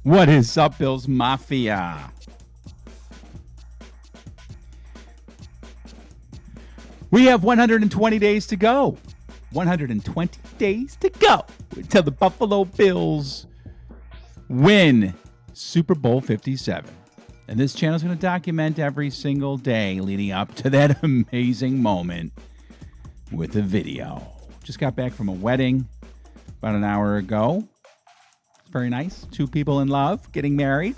What is up, Bills Mafia? We have 120 days to go. 120 days to go until the Buffalo Bills win Super Bowl 57. And this channel is going to document every single day leading up to that amazing moment with a video. Just got back from a wedding about an hour ago. It's very nice. Two people in love getting married.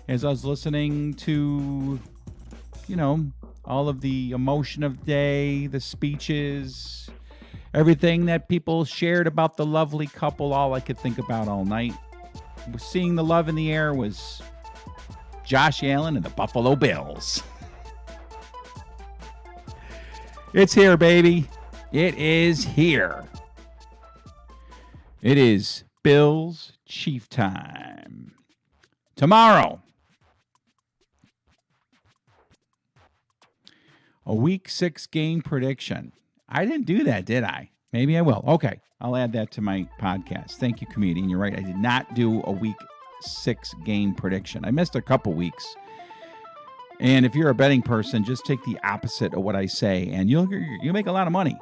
As I was listening to, all of the emotion of the day, the speeches, everything that people shared about the lovely couple, all I could think about all night, seeing the love in the air, was Josh Allen and the Buffalo Bills. It's here, baby. It is here. It is Bills Chief time. Tomorrow, a Week 6 game prediction. I didn't do that, did I? Maybe I will. Okay, I'll add that to my podcast. Thank you, comedian. You're right. I did not do a Week 6 game prediction. I missed a couple weeks. And if you're a betting person, just take the opposite of what I say, and you'll make a lot of money.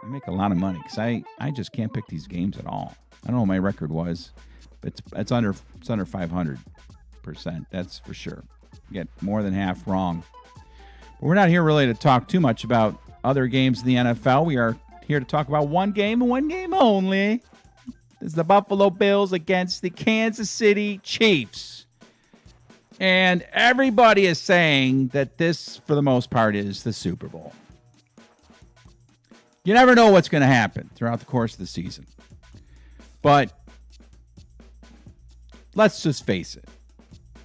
You make a lot of money because I just can't pick these games at all. I don't know what my record was, but it's under 500%. That's for sure. You get more than half wrong. But we're not here really to talk too much about other games in the NFL. We are here to talk about one game and one game only. It's the Buffalo Bills against the Kansas City Chiefs. And everybody is saying that this, for the most part, is the Super Bowl. You never know what's going to happen throughout the course of the season. But let's just face it.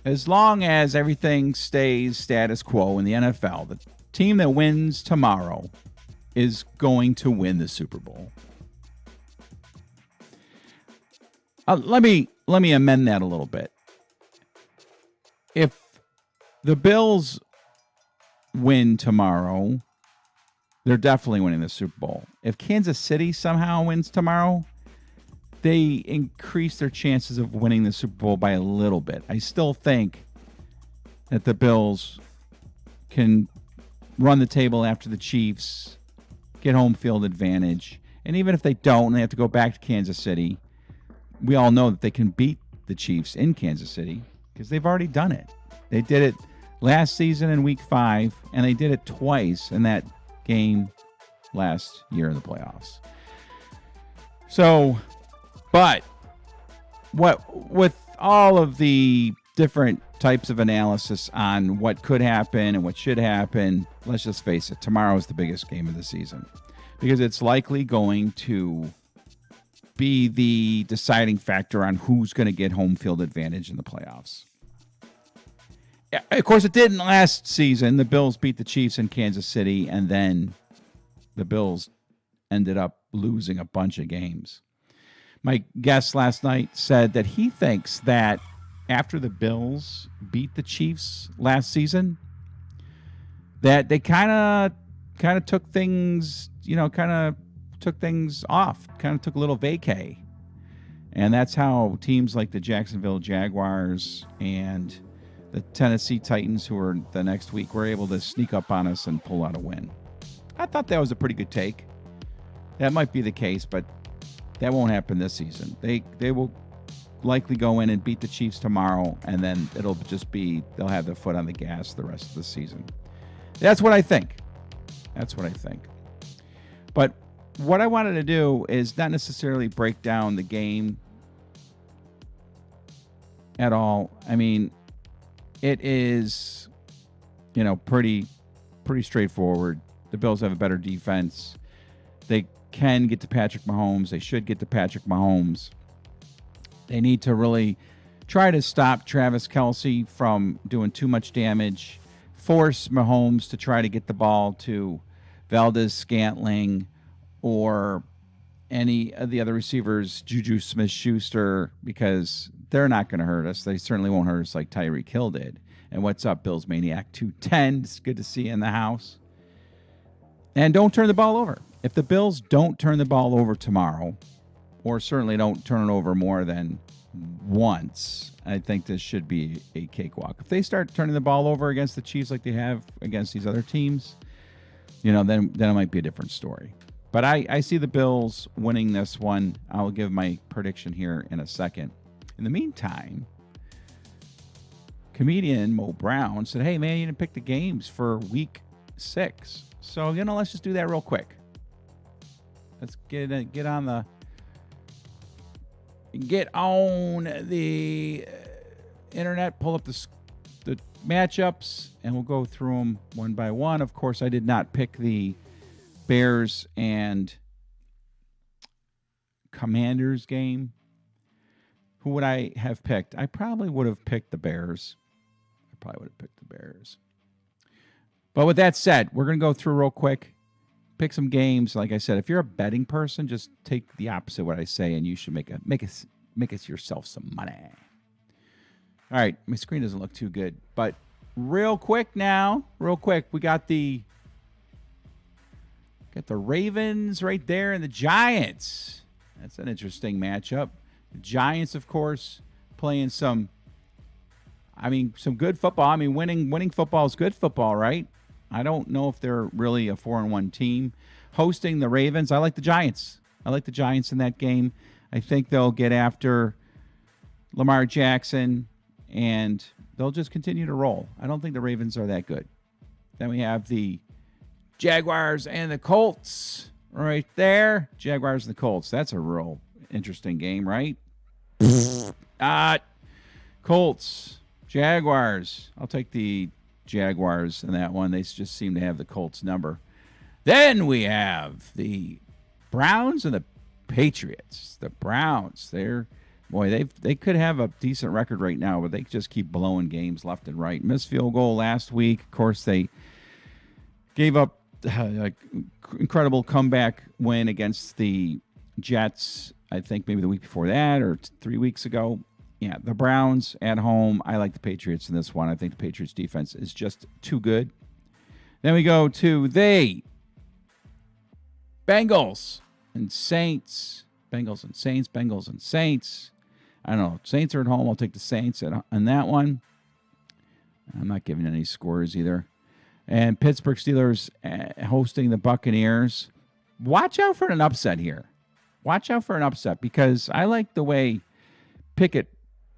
As long as everything stays status quo in the NFL, the team that wins tomorrow is going to win the Super Bowl. Let me amend that a little bit. If the Bills win tomorrow, they're definitely winning the Super Bowl. If Kansas City somehow wins tomorrow, they increase their chances of winning the Super Bowl by a little bit. I still think that the Bills can run the table after the Chiefs, get home field advantage. And even if they don't, and they have to go back to Kansas City, we all know that they can beat the Chiefs in Kansas City because they've already done it. They did it last season in Week 5, and they did it twice in that game last year in the playoffs. So, but with all of the different types of analysis on what could happen and what should happen, let's just face it, tomorrow is the biggest game of the season because it's likely going to be the deciding factor on who's going to get home field advantage in the playoffs. Of course, it didn't last season. The Bills beat the Chiefs in Kansas City, and then the Bills ended up losing a bunch of games. My guest last night said that he thinks that after the Bills beat the Chiefs last season, that they kind of took things, took things off, kind of took a little vacay. And that's how teams like the Jacksonville Jaguars and the Tennessee Titans, who are the next week, were able to sneak up on us and pull out a win. I thought that was a pretty good take. That might be the case, but that won't happen this season. They will likely go in and beat the Chiefs tomorrow, and then it'll just be they'll have their foot on the gas the rest of the season. That's what I think. But what I wanted to do is not necessarily break down the game at all. I mean, it is, pretty straightforward. The Bills have a better defense. They can get to Patrick Mahomes. They should get to Patrick Mahomes. They need to really try to stop Travis Kelce from doing too much damage, force Mahomes to try to get the ball to Valdez-Scantling or any of the other receivers, Juju Smith-Schuster, because they're not going to hurt us. They certainly won't hurt us like Tyreek Hill did. And what's up, Bills Maniac 210? It's good to see you in the house. And don't turn the ball over. If the Bills don't turn the ball over tomorrow, or certainly don't turn it over more than once, I think this should be a cakewalk. If they start turning the ball over against the Chiefs like they have against these other teams, then it might be a different story. But I see the Bills winning this one. I'll give my prediction here in a second. In the meantime, comedian Mo Brown said, hey, man, you didn't pick the games for week 6. So, let's just do that real quick. Let's get on the internet, pull up the matchups, and we'll go through them one by one. Of course, I did not pick the Bears and Commanders game. Who would I have picked? I probably would have picked the Bears. But with that said, we're going to go through real quick, pick some games. Like I said, if you're a betting person, just take the opposite of what I say, and you should make us yourself some money. All right, my screen doesn't look too good, but real quick, we got the Ravens right there and the Giants. That's an interesting matchup. The Giants, of course, playing some good football. Winning football is good football, right? I don't know if they're really a 4-1 team. Hosting the Ravens, I like the Giants. I like the Giants in that game. I think they'll get after Lamar Jackson, and they'll just continue to roll. I don't think the Ravens are that good. Then we have the Jaguars and the Colts right there. Jaguars and the Colts. That's a real interesting game, right? Colts, Jaguars. I'll take the Jaguars in that one. They just seem to have the Colts number. Then we have the Browns and the Patriots. The Browns, they could have a decent record right now, but they just keep blowing games left and right. Missed field goal last week. Of course, they gave up incredible comeback win against the Jets, I think maybe the week before that or 3 weeks ago. Yeah, the Browns at home. I like the Patriots in this one. I think the Patriots defense is just too good. Then we go to the Bengals and Saints. Bengals and Saints. I don't know. Saints are at home. I'll take the Saints on that one. I'm not giving any scores either. And Pittsburgh Steelers hosting the Buccaneers. Watch out for an upset here. Because I like the way Pickett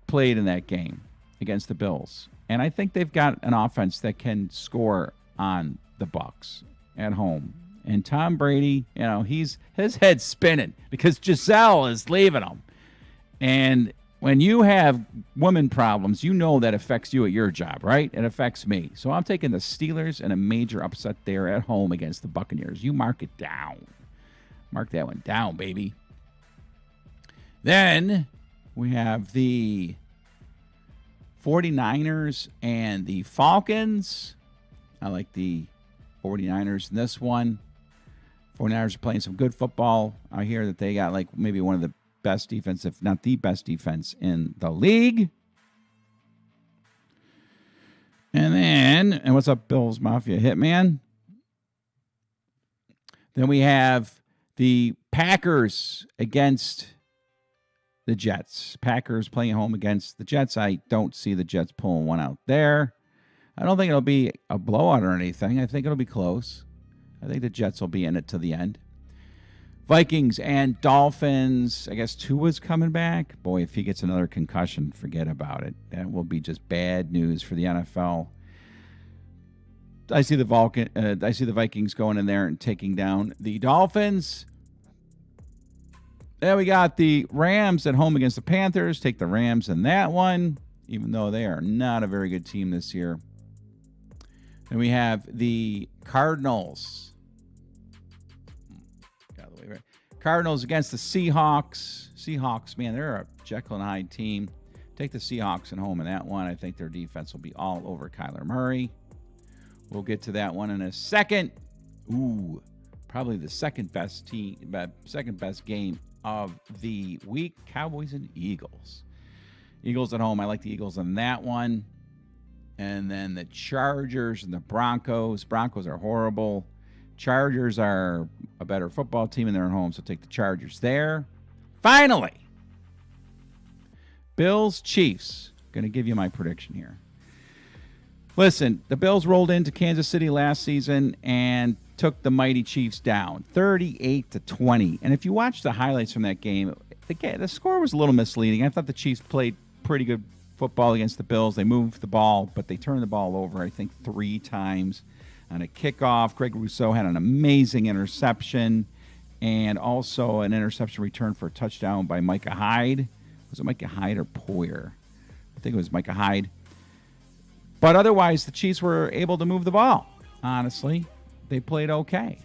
played in that game against the Bills. And I think they've got an offense that can score on the Bucs at home. And Tom Brady, his head's spinning because Giselle is leaving him. And when you have woman problems, that affects you at your job, right? It affects me. So I'm taking the Steelers and a major upset there at home against the Buccaneers. You mark it down. Mark that one down, baby. Then we have the 49ers and the Falcons. I like the 49ers in this one. 49ers are playing some good football. I hear that they got maybe one of the best defense, if not the best defense in the league. And what's up, Bills Mafia Hitman? Then we have the Packers against the Jets. Packers playing home against the Jets. I don't see the Jets pulling one out there. I don't think it'll be a blowout or anything. I think it'll be close. I think the Jets will be in it to the end. Vikings and Dolphins. I guess Tua's coming back. Boy, if he gets another concussion, forget about it. That will be just bad news for the NFL. I see the Vikings going in there and taking down the Dolphins. Then we got the Rams at home against the Panthers. Take the Rams in that one, even though they are not a very good team this year. Then we have the Cardinals. Cardinals against the Seahawks. Seahawks, man, they're a Jekyll and Hyde team. Take the Seahawks at home in that one. I think their defense will be all over Kyler Murray. We'll get to that one in a second. Ooh, probably the second best game of the week. Cowboys and Eagles. Eagles at home. I like the Eagles in that one. And then the Chargers and the Broncos. Broncos are horrible. Chargers are a better football team and they're at home, so take the Chargers there. Finally. Bills, Chiefs. Going to give you my prediction here. Listen, the Bills rolled into Kansas City last season and took the mighty Chiefs down 38-20. And if you watch the highlights from that game, the score was a little misleading. I thought the Chiefs played pretty good football against the Bills. They moved the ball, but they turned the ball over, I think, 3 times on a kickoff. Greg Rousseau had an amazing interception and also an interception return for a touchdown by Micah Hyde. Was it Micah Hyde or Poyer? I think it was Micah Hyde. But otherwise, the Chiefs were able to move the ball. Honestly, they played okay.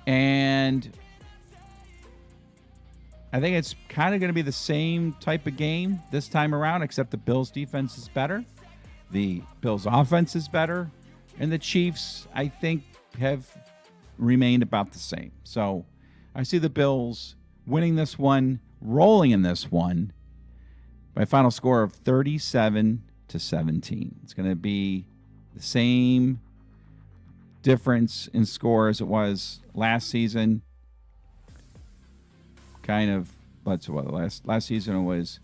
And I think it's kind of going to be the same type of game this time around, except the Bills' defense is better. The Bills' offense is better. And the Chiefs, I think, have remained about the same. So I see the Bills winning this one, rolling in this one, by a final score of 37-17. It's going to be the same difference in score as it was last season. Kind of, let's what last season it was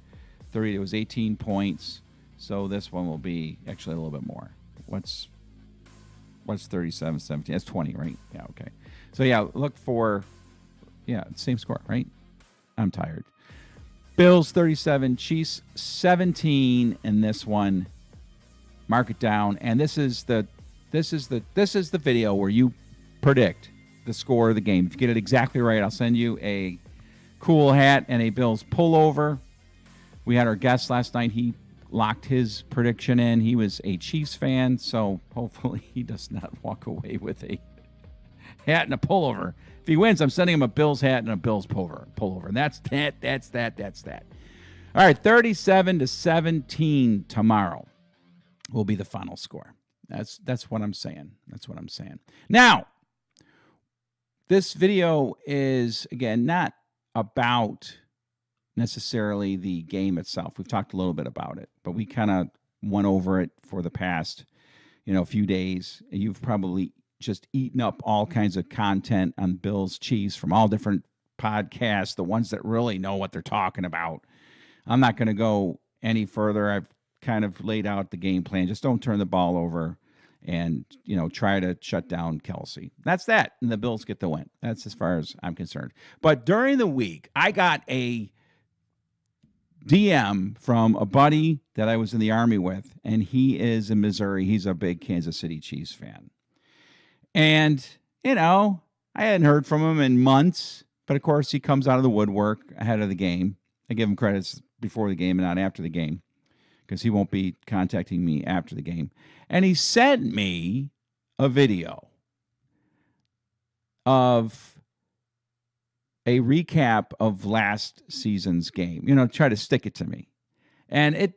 30. It was 18 points. So this one will be actually a little bit more. What's 37-17? That's 20, right? Yeah, okay. So yeah, look for same score, right? I'm tired. Bills 37, Chiefs 17 in this one. Mark it down. And this is the video where you predict the score of the game. If you get it exactly right, I'll send you a cool hat and a Bills pullover. We had our guest last night. He locked his prediction in. He was a Chiefs fan, so hopefully he does not walk away with a hat and a pullover. If he wins, I'm sending him a Bills hat and a Bills pullover. And that's that. All right, 37-17 tomorrow will be the final score. That's what I'm saying. Now, this video is, again, not about necessarily the game itself. We've talked a little bit about it, but we kind of went over it for the past, few days. You've probably just eaten up all kinds of content on Bills Chiefs from all different podcasts, the ones that really know what they're talking about. I'm not going to go any further. I've kind of laid out the game plan. Just don't turn the ball over and, try to shut down Kelsey. That's that. And the Bills get the win. That's as far as I'm concerned. But during the week, I got a DM from a buddy that I was in the Army with, and he is in Missouri. He's a big Kansas City Chiefs fan. And, I hadn't heard from him in months, but of course he comes out of the woodwork ahead of the game. I give him credits before the game and not after the game because he won't be contacting me after the game. And he sent me a video of a recap of last season's game, try to stick it to me. And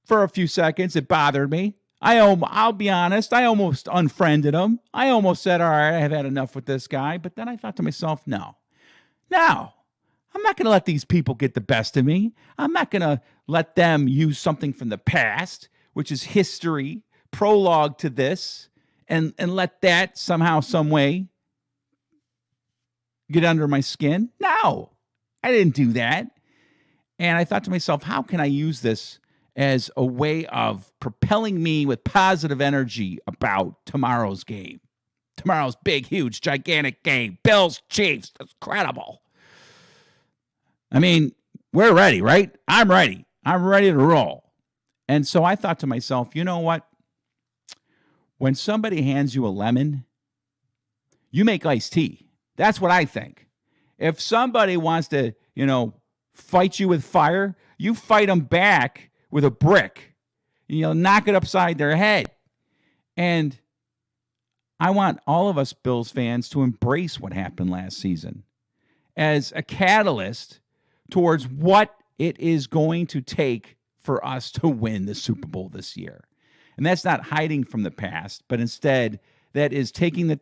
for a few seconds, it bothered me. I'll be honest, I almost unfriended him. I almost said, all right, I have had enough with this guy. But then I thought to myself, no, I'm not going to let these people get the best of me. I'm not going to let them use something from the past, which is history, prologue to this, and let that somehow, some way get under my skin. No, I didn't do that. And I thought to myself, how can I use this as a way of propelling me with positive energy about tomorrow's game? Tomorrow's big, huge, gigantic game. Bills, Chiefs. That's incredible. I mean, we're ready, right? I'm ready. I'm ready to roll. And so I thought to myself, you know what? When somebody hands you a lemon, you make iced tea. That's what I think. If somebody wants to, fight you with fire, you fight them back with a brick. Knock it upside their head. And I want all of us Bills fans to embrace what happened last season as a catalyst towards what it is going to take for us to win the Super Bowl this year. And that's not hiding from the past, but instead that is taking the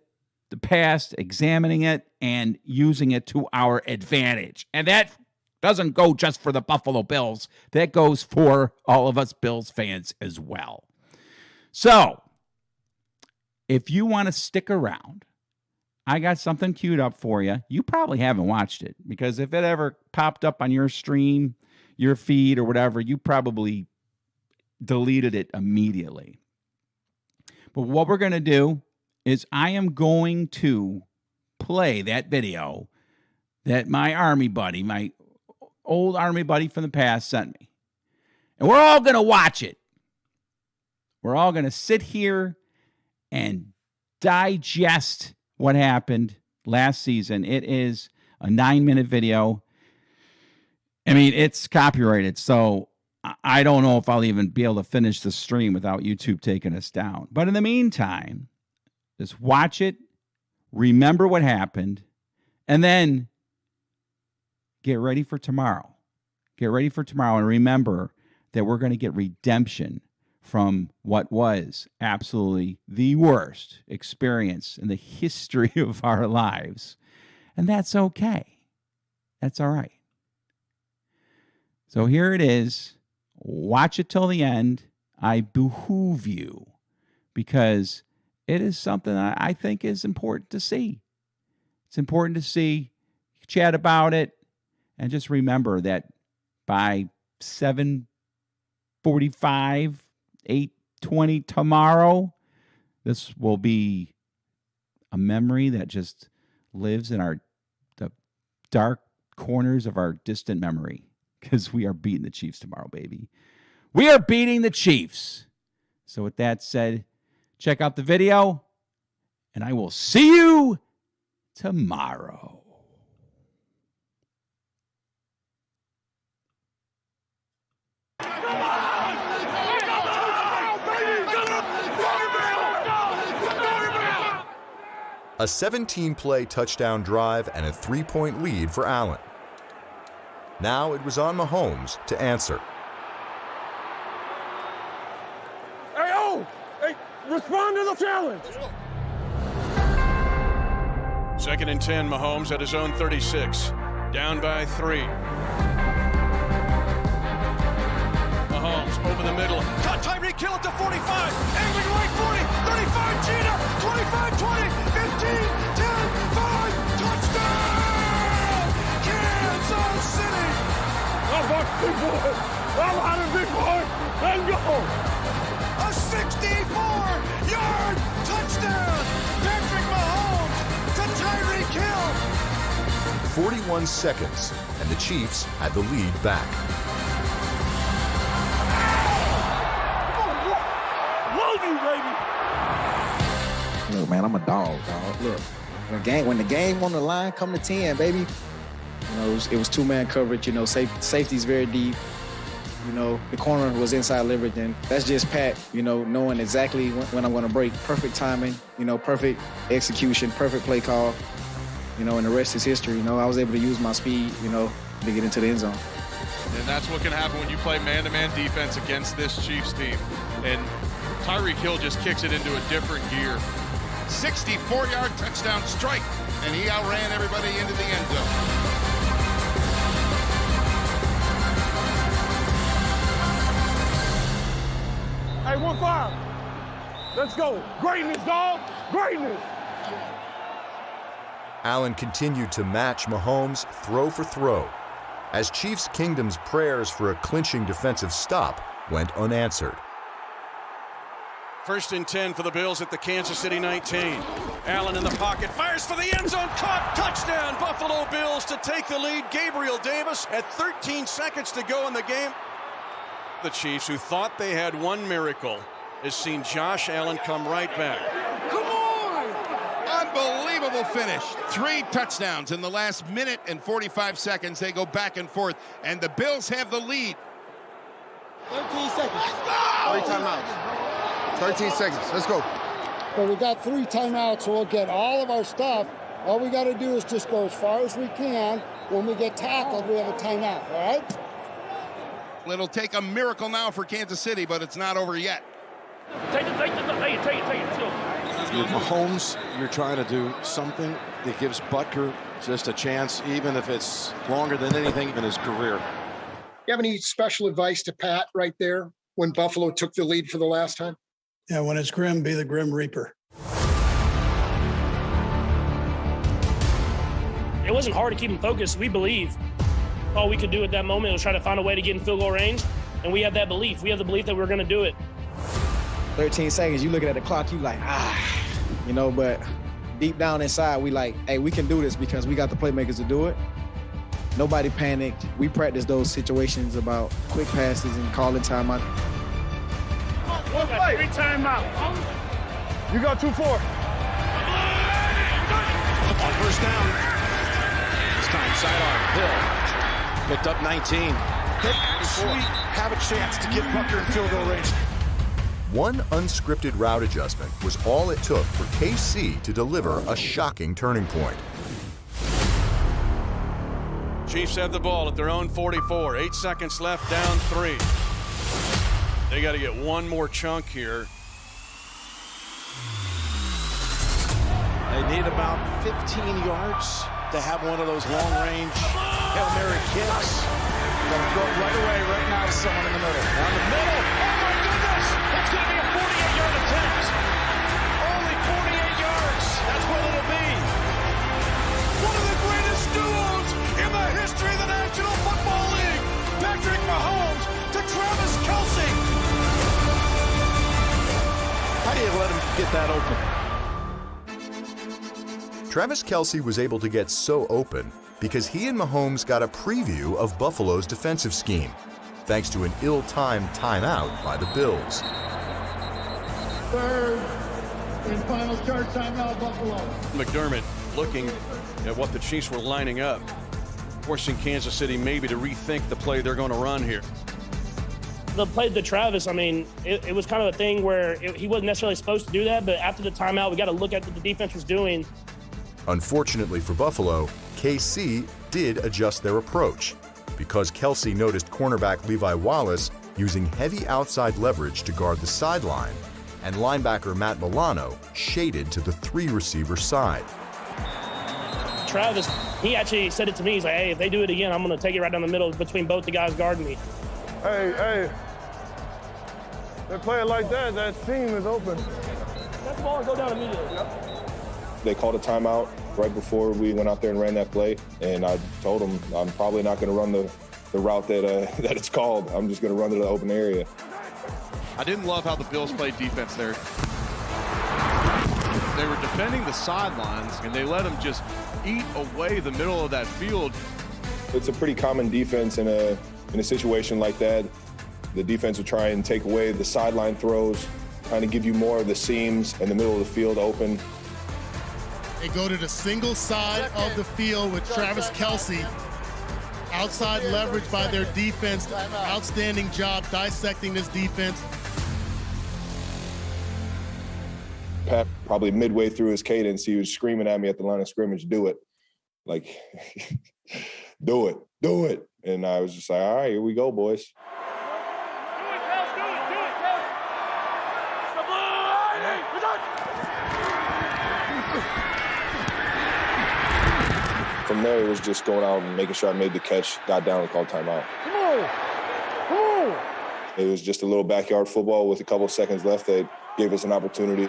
past, examining it, and using it to our advantage. And that doesn't go just for the Buffalo Bills. That goes for all of us Bills fans as well. So, if you want to stick around, I got something queued up for you. You probably haven't watched it because if it ever popped up on your stream, your feed or whatever, you probably deleted it immediately. But what we're going to do is I am going to play that video that my Army buddy, my old Army buddy from the past sent me. And we're all going to watch it. We're all going to sit here and digest what happened last season. It is a 9-minute video. I mean, it's copyrighted, so I don't know if I'll even be able to finish the stream without YouTube taking us down. But in the meantime, just watch it, remember what happened, and then get ready for tomorrow. Get ready for tomorrow, and remember that we're going to get redemption from what was absolutely the worst experience in the history of our lives. And that's okay. That's all right. So here it is. Watch it till the end. I behoove you because it is something I think is important to see. It's important to see, chat about it, and just remember that by 7:45, 8:20 tomorrow, this will be a memory that just lives in the dark corners of our distant memory because we are beating the Chiefs tomorrow, baby. We are beating the Chiefs. So with that said, check out the video, and I will see you tomorrow. A 17-play touchdown drive and a 3-point lead for Allen. Now it was on Mahomes to answer. Hey, respond to the challenge. 2nd and 10, Mahomes at his own 36. Down by 3. Mahomes over the middle. Got Tyreek Hill at the 45. Angling right 40. 35, Gina. 25, 20, 15, 10, 5. Touchdown! Kansas City! I'm a big boy. I'm on a big boy. Let's go. A 64-yard touchdown! Patrick Mahomes to Tyreek Hill! 41 seconds, and the Chiefs had the lead back. Love you, baby. Look, man, I'm a dog. Look, when the game on the line, come to 10, baby. You know, it was two-man coverage. You know, safety's very deep. You know, the corner was inside leverage, and that's just Pat, you know, knowing exactly when I'm going to break. Perfect timing, you know, perfect execution, perfect play call, you know, and the rest is history. You know, I was able to use my speed, you know, to get into the end zone. And that's what can happen when you play man-to-man defense against this Chiefs team. And Tyreek Hill just kicks it into a different gear. 64-yard touchdown strike, and he outran everybody into the end zone. Hey, 1-5. Let's go. Greatness, dog. Greatness. Allen continued to match Mahomes throw for throw, as Chiefs Kingdom's prayers for a clinching defensive stop went unanswered. 1st and 10 for the Bills at the Kansas City 19. Allen in the pocket, fires for the end zone, caught, touchdown, Buffalo Bills to take the lead. Gabriel Davis at 13 seconds to go in the game. The Chiefs, who thought they had one miracle, has seen Josh Allen come right back. Come on! Unbelievable finish. 3 touchdowns in the last minute and 45 seconds. They go back and forth, and the Bills have the lead. 13 seconds. 3 timeouts. 13 seconds. Let's go. But we got 3 timeouts, so we'll get all of our stuff. All we got to do is just go as far as we can. When we get tackled, we have a timeout, all right? It'll take a miracle now for Kansas City, but it's not over yet. Take it. Let's go. With Mahomes, you're trying to do something that gives Butker just a chance, even if it's longer than anything in his career. You have any special advice to Pat right there when Buffalo took the lead for the last time? Yeah, when it's grim, be the Grim Reaper. it wasn't hard to keep them focused. We believe all we could do at that moment was try to find a way to get in field goal range, and we have that belief. We have the belief that we're going to do it. 13 seconds, you looking at the clock, you like, you know, but deep down inside, we like, hey, we can do this because we got the playmakers to do it. Nobody panicked. We practiced those situations about quick passes and calling timeout. One play. 3 timeout. You got 2-4. On first down. This time sidearm. Hill picked up 19. Hit sweet. Have a chance to get Butker in field goal range. One unscripted route adjustment was all it took for KC to deliver a shocking turning point. Chiefs have the ball at their own 44. 8 seconds left, down 3. They got to get one more chunk here. They need about 15 yards to have one of those long-range Hail Mary kicks. Going to throw it right away right now to someone in the middle. Down the middle. Oh, my goodness! It's going to be a 48-yard attempt. Only 48 yards. That's what it'll be. One of the greatest duos in the history of the National Football League. Patrick Mahomes to Travis Kelce. How do you let him get that open? Travis Kelce was able to get so open because he and Mahomes got a preview of Buffalo's defensive scheme, thanks to an ill-timed timeout by the Bills. Third and final start timeout, Buffalo. McDermott looking at what the Chiefs were lining up, forcing Kansas City maybe to rethink the play they're going to run here. The play to Travis, I mean, it was kind of a thing where he wasn't necessarily supposed to do that, but after the timeout, we got to look at what the defense was doing. Unfortunately for Buffalo, KC did adjust their approach because Kelce noticed cornerback Levi Wallace using heavy outside leverage to guard the sideline, and linebacker Matt Milano shaded to the 3-receiver side. Travis, he actually said it to me. He's like, hey, if they do it again, I'm going to take it right down the middle between both the guys guarding me. Hey. They play it like that. That team is open. Let the ball go down immediately. Yep. They called a timeout right before we went out there and ran that play, and I told them I'm probably not going to run the route that it's called. I'm just going to run to the open area. I didn't love how the Bills played defense there. They were defending the sidelines, and they let them just eat away the middle of that field. It's a pretty common defense in a situation like that. The defense will try and take away the sideline throws, trying to give you more of the seams in the middle of the field open. They go to the single side of the field with Travis Kelce. Outside leverage by their defense. Outstanding job dissecting this defense. Pat, probably midway through his cadence, he was screaming at me at the line of scrimmage, do it. Like, do it. And I was just like, all right, here we go, boys. From there, it was just going out and making sure I made the catch, got down and called timeout. Come on. It was just a little backyard football with a couple of seconds left that gave us an opportunity.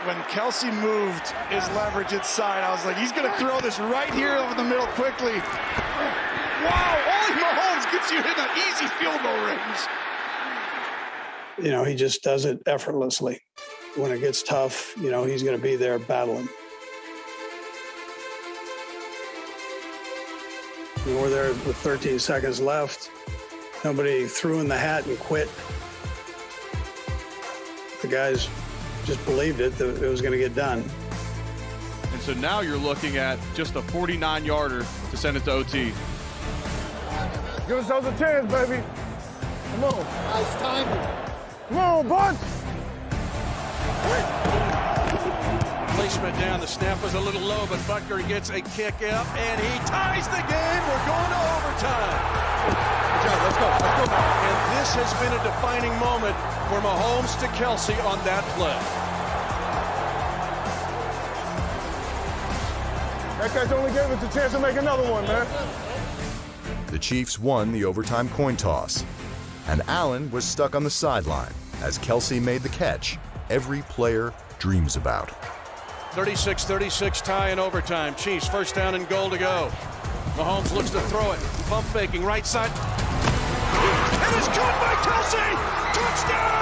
When Kelce moved his leverage inside, I was like, he's going to throw this right here over the middle quickly. Wow, only Mahomes gets you in an easy field goal range. You know, he just does it effortlessly. When it gets tough, you know, he's going to be there battling. We're there with 13 seconds left. Nobody threw in the hat and quit. The guys just believed it, that it was going to get done. And so now you're looking at just a 49-yarder to send it to OT. Give ourselves a chance, baby. Come on. Nice timing. Come on, bunch. Placement down, the snap was a little low, but Butker gets a kick up, and he ties the game. We're going to overtime. Good job, let's go. And this has been a defining moment for Mahomes to Kelce on that play. That catch only gave us a chance to make another one, man. The Chiefs won the overtime coin toss, and Allen was stuck on the sideline as Kelce made the catch every player dreams about. 36-36 tie in overtime. Chiefs first down and goal to go. Mahomes looks to throw it. Pump faking right side. It is caught by Kelce. Touchdown!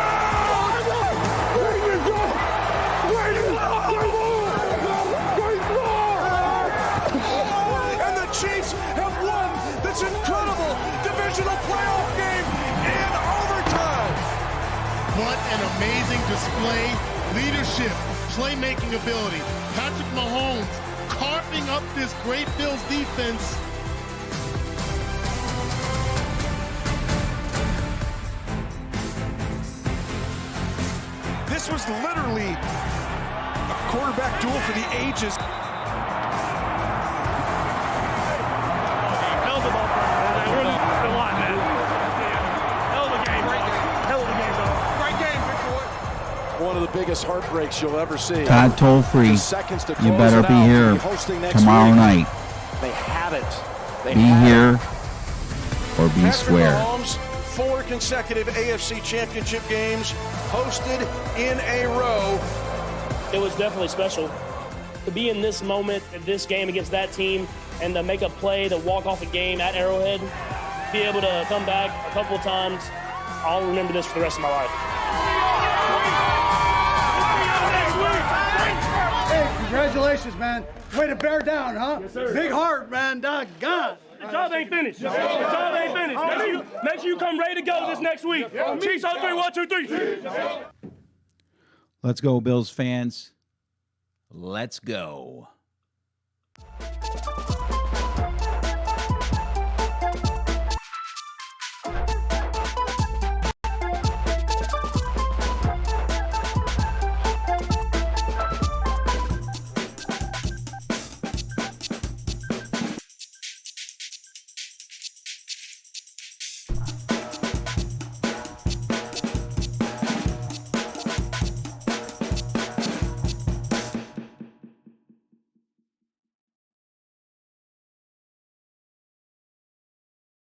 And the Chiefs have won this incredible divisional playoff game in overtime. What an amazing display. Leadership, playmaking ability. Patrick Mahomes carving up this great Bills defense. This was literally a quarterback duel for the ages. Hell of a ball, man. We're losing a lot, man. Hell of a game, bro. Hell of a game, bro. Great game, Big Boy. One of the biggest heartbreaks you'll ever see. Todd toll free. You better be here tomorrow night. They had it. Be here or be Patrick square. Mahomes, 4 consecutive AFC Championship games hosted in a row. It was definitely special to be in this moment, in this game against that team, and to make a play, to walk off a game at Arrowhead, be able to come back a couple of times. I'll remember this for the rest of my life. Hey, congratulations, man. Way to bear down, huh? Yes, sir. Big heart, man. Doggone. The job ain't finished. The job ain't finished. Make sure you come ready to go this next week. Chiefs on 3, 1, 2, 3. Let's go, Bills fans. Let's go.